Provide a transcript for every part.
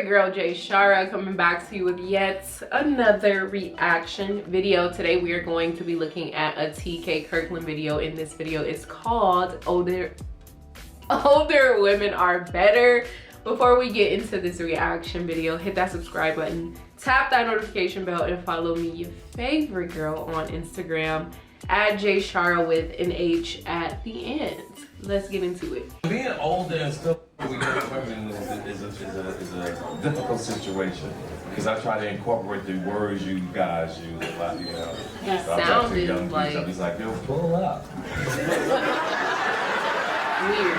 girl JayShara coming back to you with yet another reaction video. Today we are going to be looking at a TK Kirkland video. In this video is called Older Women Are Better. Before we get into this reaction video, hit that subscribe button, tap that notification bell, and follow me, your favorite girl, on Instagram at JayShara with an H at the end. Let's get into it. Being older and stuff with young women is a difficult situation because I try to incorporate the words you guys use a lot, you know. It so sounded like... He's like, yo, pull up. Weird.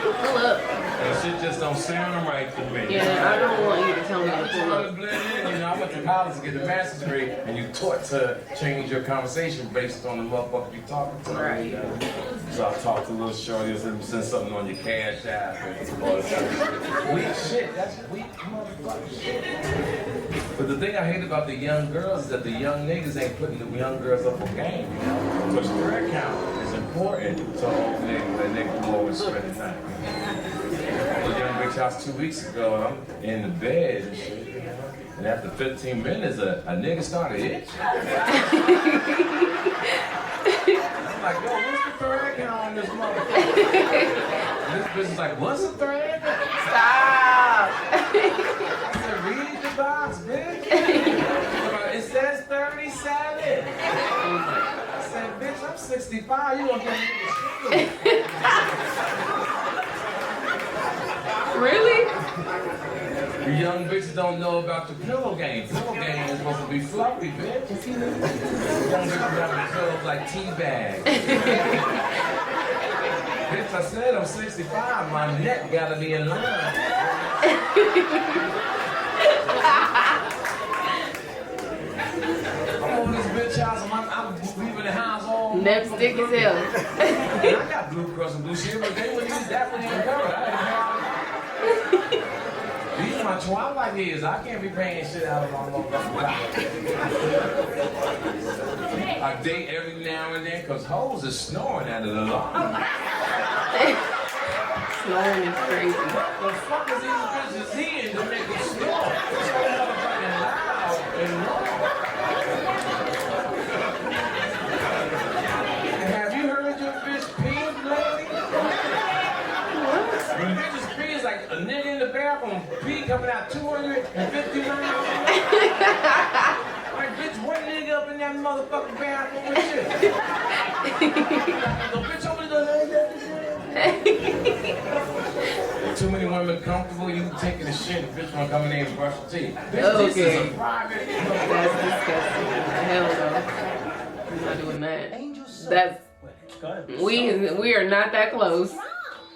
Pull up. And shit just don't sound right to me. Yeah, I don't want you to tell me to pull up. You know, I went to college to get a master's degree, and you taught to change your conversation based on the motherfucker you talking to. Right. You know? So I talked to little shorty, send something on your cash app and all that kind of shit. Weak shit, that's weak motherfucking shit. But the thing I hate about the young girls is that the young niggas ain't putting the young girls up for game, you know? Which their account is important to old niggas that niggas will always spend the night. I was at a young bitch house 2 weeks ago, and I'm in the bed and shit, you know? And after 15 minutes, a nigga started itching. I'm like, yo, what's the thread count on this motherfucker? And this bitch is like, what's the thread count? Stop! I said, read the box, bitch. It says 37. I said, bitch, I'm 65. You gonna give me the shit? Really? You young bitches don't know about the pillow game. Pillow game is supposed to be fluffy, bitch. Young bitches have pillows like tea bags. Bitch, I said I'm 65. My neck gotta be in line. I'm on this bitch house. I'm leaving the house all. Neck stick as hell. And I got Blue Cross and Blue Shield, but they wouldn't use that one even covered. These are my twilight years. I can't be paying shit out of my motherfucking life. I date every now and then because hoes are snoring out of the line. Snoring is crazy. The fuck is these bitches in to make them snore? It's so motherfucking loud and long. Have you heard your bitch pee lately? When bitches pee, it's like a nigga in the bathroom, pee coming out 250 miles. Like, bitch, one nigga up in that motherfucking bathroom with you. The bitch over there. Too many women comfortable, you taking the shit, the bitch wanna come in there and brush your teeth. Bitch, okay. This is a private. That's disgusting. Hell no. I'm not doing that. That's... We are not that close.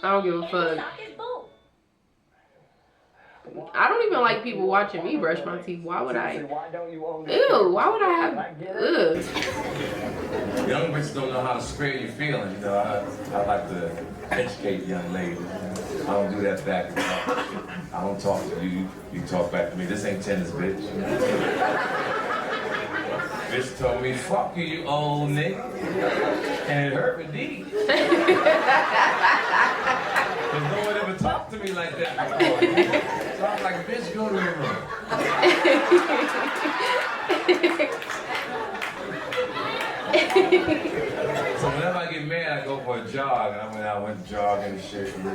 I don't give a fuck. I don't even like people watching me brush my teeth. Why would I? Ew, why would I have? Ugh. Young bitches don't know how to spare your feelings. You know, I like to educate young ladies. I don't do that back and forth. I don't talk to you. You talk back to me. This ain't tennis, bitch. Bitch told me, fuck you, you old nigga. And it hurt me deep. Cause no one ever talked to me like that before. So I was like, bitch, go to your room. So whenever I get mad, I go for a jog. And I went jogging and shit. And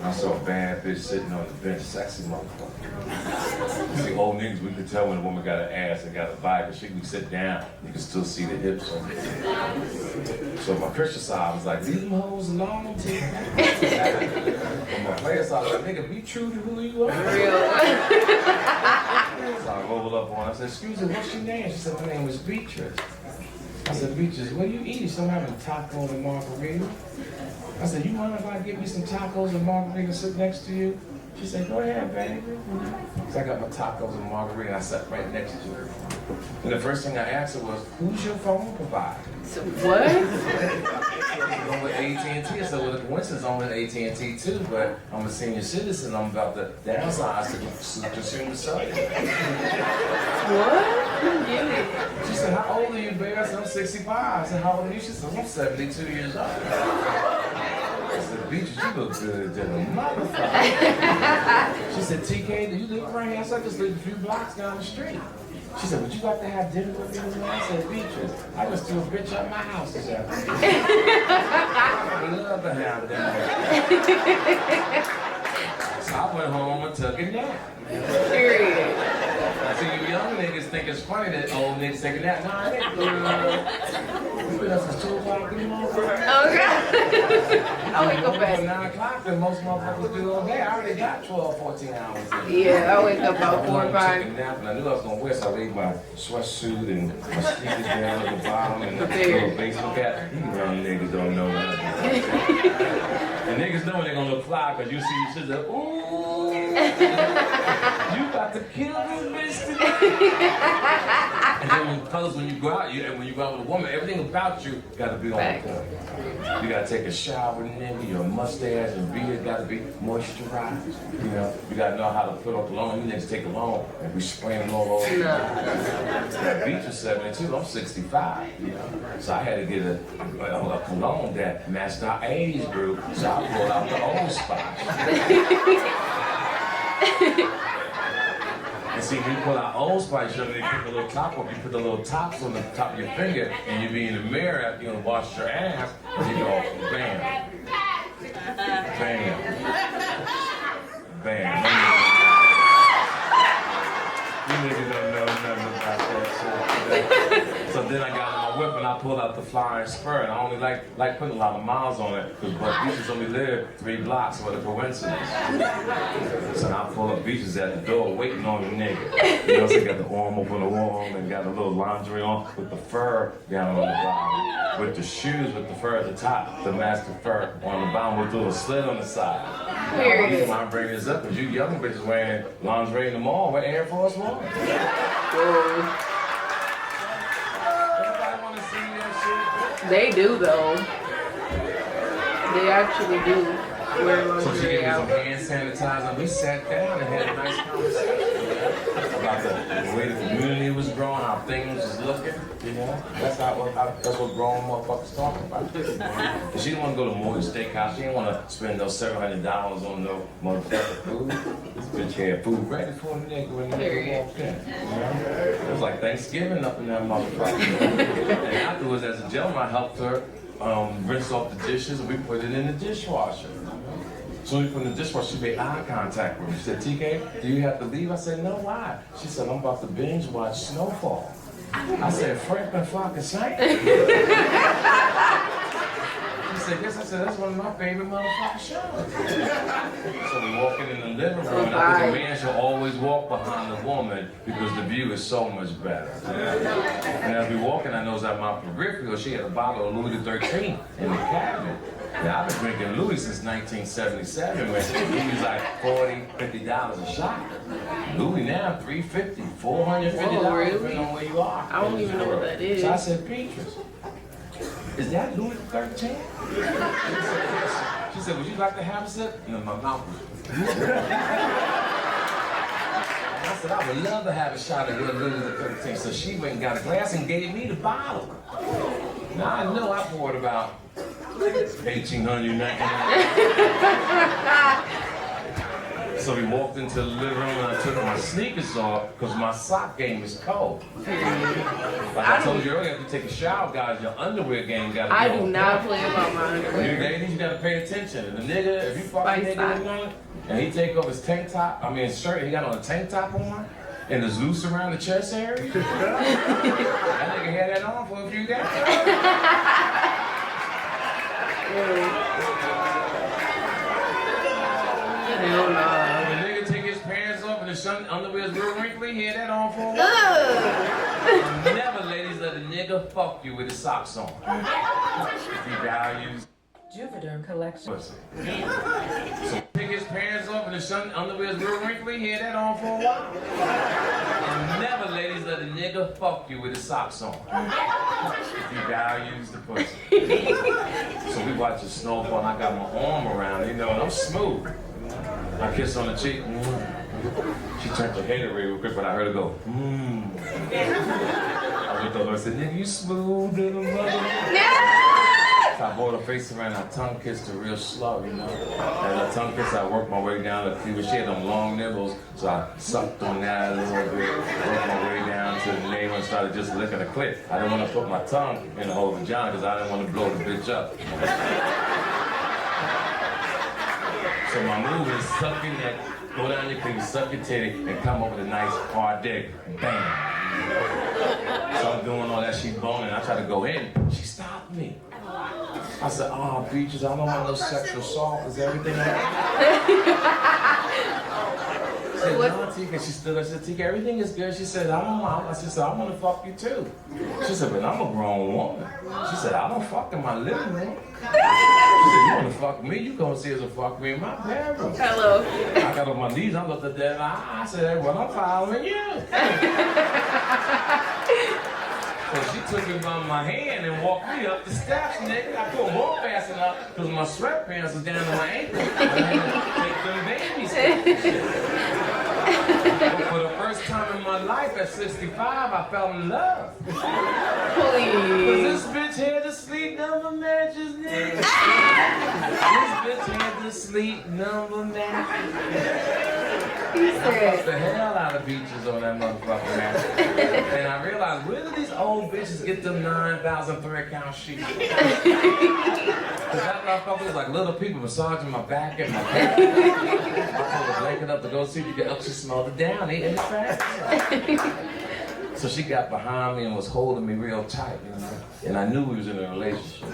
I saw a bad bitch sitting on the bench, sexy motherfucker. See, old niggas, we could tell when a woman got an ass and got a vibe, but she could sit down, you can still see the hips on her. So my Christian side was like, leave them hoes alone, T. On my player side, I was like, nigga, be true to who you are. So I rolled up on her. I said, excuse me, what's your name? She said, my name is Beatrice. I said, Beatrice, what do you eat? So I'm having tacos and margarita. I said, you mind if I get me some tacos and margarita and sit next to you? She said, go ahead, baby. So I got my tacos and margarita and I sat right next to her. And the first thing I asked her was, who's your phone provider? So what? I'm with AT&T. I said, well, the coincidence I'm with AT&T too, but I'm a senior citizen. I'm about to downsize to consumer service. What? She said, how old are you, baby? I said, I'm 65. I said, how old are you? She said, I'm 72 years old. I said, Beatrice, you look good than a motherfucker. She said, TK, do you live right here? I said, I just live a few blocks down the street. She said, would you like to have dinner with me tonight? I said, Beatrice, I just threw a bitch at my house this afternoon. I would love to have dinner. So I went home and took a nap. Period. See, you young niggas think it's funny that old niggas take a nap. Nah, it ain't. We've been up since 2 o'clock in the morning. Okay. I wake up at 9 o'clock, and most motherfuckers do all day. I already got 12, 14 hours. Yeah, I wake up about 4 or 5. I took a nap, and I knew I was going to wear, so I laid my sweatsuit and my sneakers down at the bottom and a little baseball cap. You young niggas don't know that. And niggas know when they're going to look fly, because you see you shit like, ooh. You got to kill this bitch today. And then when you go out, when you go out with a woman, everything about you got to be on point. You got to take a shower, nigga. Your mustache and beard got to be moisturized. You know, you got to know how to put on cologne. You niggas take cologne and we spraying them all over. Beatrice 72, I'm 65. You know, so I had to get a cologne that matched our age group. So I pulled out the Old Spice. And see, when you pull out Old Spice, you put the little top up, you put the little tops on the top of your finger, and you be in the mirror after you wash your ass, and you go, bam, bam, bam. You niggas don't know nothing about that shit. So then I got on my whip and I pulled out the flying spur, and I only like putting a lot of miles on it, because Beatrice only lived 3 blocks. What a coincidence. So I pull up Beatrice at the door waiting on the nigga. You know, so got the arm up on the wall and got a little lingerie on with the fur down on the bottom, with the shoes with the fur at the top, the master fur on the bottom with a little slit on the side. You mind bringing this up, because you young bitches wearing lingerie in the mall with Air Force One. They do though. They actually do wear lingerie. So she gave me some hand sanitizer, and we sat down and had a nice conversation about the way the community was growing, how things was looking. You know, that's what grown motherfuckers talking about. And she didn't want to go to Morgan Steakhouse. She didn't want to spend those $700 on no motherfucking food. This bitch had food ready for the nigga when the nigga walked in. You know? It was like Thanksgiving up in that motherfucker. And afterwards, as a gentleman, I helped her rinse off the dishes, and we put it in the dishwasher. So we put in the dishwasher, she made eye contact with me. She said, TK, do you have to leave? I said, no, why? She said, I'm about to binge watch Snowfall. I said, Franklin fucking Saint? She said, yes. I said, that's one of my favorite motherfucking shows. So we walking in the living room, and I think a man should always walk behind the woman because the view is so much better. And as we walking, I noticed at my peripheral, she had a bottle of Louis XIII in the cabinet. Now, I've been drinking Louis since 1977, when he was like $40, $50 a shot. Louis now, $350, $450, depending on where you are. I don't even know what that is. So I said, Beatrice, is that Louis XIII? She said, would you like to have a sip? And my mouth was... I said, I would love to have a shot of Louis XIII. So she went and got a glass and gave me the bottle. Now, I know I poured about 1,800. So we walked into the living room and I took my sneakers off because my sock game is cold. Like I told you earlier, after you take a shower, guys, your underwear game got to be I do not play about my underwear. You ladies, you got to pay attention. And the nigga, if you fuck a nigga tonight and he take off his tank top, his shirt, he got on a tank top on, and it's loose around the chest area, that nigga had that on for a few days. Hell no. When a nigga take his pants off and his underwear is real wrinkly, he had that on for a while. Never, ladies, let a nigga fuck you with his socks on. If he values Juvederm collection. So take his pants off and his underwear is real wrinkly, he had that on for a while. Never, ladies, let a nigga fuck you with his socks on. If he values the pussy. So we watch the snowfall and I got my arm around it, and I'm smooth. I kiss on the cheek. She turned her head away real quick, but I heard her go, I looked over and said, nigga, you smooth little mother. So I brought her face around, I tongue kissed her real slow, you know. And I tongue kissed, I worked my way down the cleavage. She had them long nibbles, so I sucked on that a little bit, worked my way down to the navel and started just licking the clit. I didn't want to put my tongue in the whole vagina because I didn't want to blow the bitch up. So my move is suck your neck, go down your cleavage, suck your titty, and come up with a nice hard dick. Bam. So I'm doing all that, she boning. I tried to go in, she stopped me. I said, oh, Beatrice, I don't want no sexual assault. Is everything all right? She said, no, Tika. She stood up and said, Tika, everything is good. She said, I said, I want to fuck you too. She said, but I'm a grown woman. She said, I don't fuck in my living room. She said, you want to fuck me? You gonna see us to fuck me in my bedroom. Hello. I got on my knees, I looked at that, I said, well, I'm following you. So she took me by my hand and walked me up the steps, nigga. I couldn't walk fast enough because my sweatpants was down to my ankles. I had to take them babies. But for the first time in my life at 65, I fell in love. Please. Cause this bitch had to sleep number matches, nigga. This bitch had to sleep number matches. I fucked the hell out of Beatrice on that motherfucking mattress. And I realized, where do these old bitches get them 9,000 thread count sheets? Cause that motherfucker was like little people massaging my back and my back. I was waking up to go see if you could help. She smelled it down, eating the trash. So she got behind me and was holding me real tight, you know? And I knew we was in a relationship.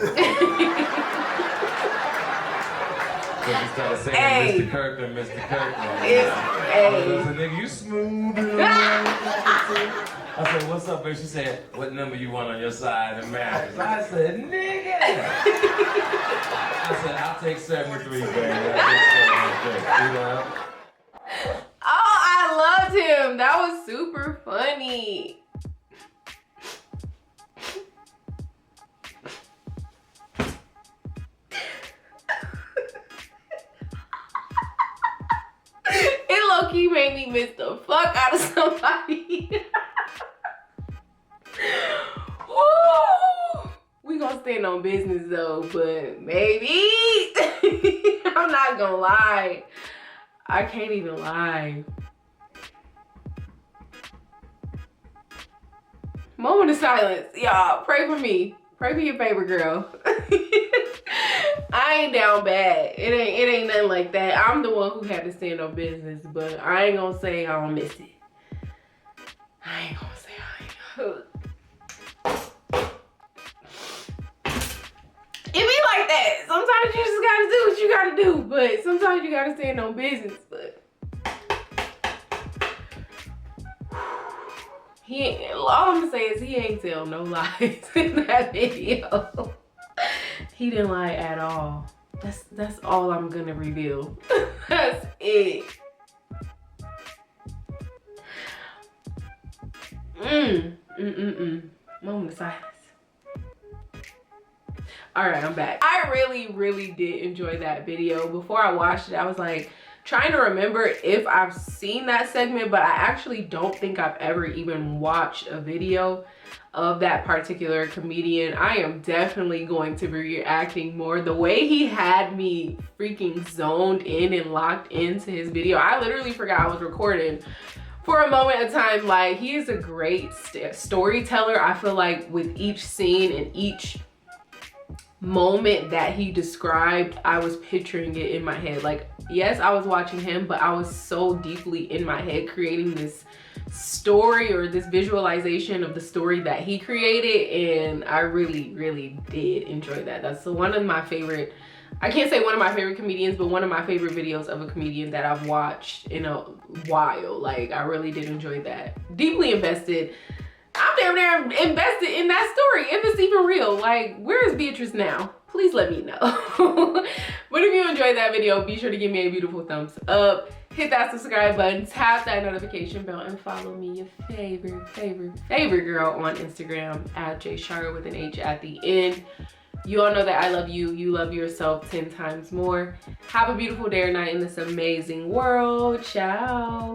So she started saying, Mr. Kirkland, Mr. Kirkland. I said, nigga, you smooth. I said, what's up, babe? She said, what number you want on your side of the mattress? I said, nigga. I said, I'll take 73, baby. I'll take 73. You know? Oh, I loved him. That was super funny. It low-key made me miss the fuck out of somebody. Woo! We gonna stand on business though, but maybe I'm not gonna lie. I can't even lie. Moment of silence, y'all. Pray for me. Pray for your favorite girl. I ain't down bad. It ain't nothing like that. I'm the one who had to stand on business, but I ain't gonna say I don't miss it. I ain't gonna say I ain't. It be like that. Sometimes you just gotta do what you gotta do, but sometimes you gotta stand on business. But he ain't, all I'm gonna say is he ain't tell no lies in that video. He didn't lie at all. That's all I'm gonna reveal. That's it. Moment of silence. All right, I'm back. I really did enjoy that video. Before I watched it, I was like trying to remember if I've seen that segment, but I actually don't think I've ever even watched a video of that particular comedian. I am definitely going to be reacting more. The way he had me freaking zoned in and locked into his video, I literally forgot I was recording for a moment of time. Like, he is a great storyteller. I feel like with each scene and each moment that he described, I was picturing it in my head. Like, yes, I was watching him, but I was so deeply in my head creating this story or this visualization of the story that he created, and I really did enjoy that. That's one of my favorite, I can't say one of my favorite comedians, but one of my favorite videos of a comedian that I've watched in a while. Like, I really did enjoy that. Deeply invested. I'm damn near invested in that story, if it's even real. Like, where is Beatrice now? Please let me know. But if you enjoyed that video, be sure to give me a beautiful thumbs up. Hit that subscribe button, tap that notification bell, and follow me, your favorite girl on Instagram at JayShara with an H at the end. You all know that I love you. You love yourself 10 times more. Have a beautiful day or night in this amazing world. Ciao.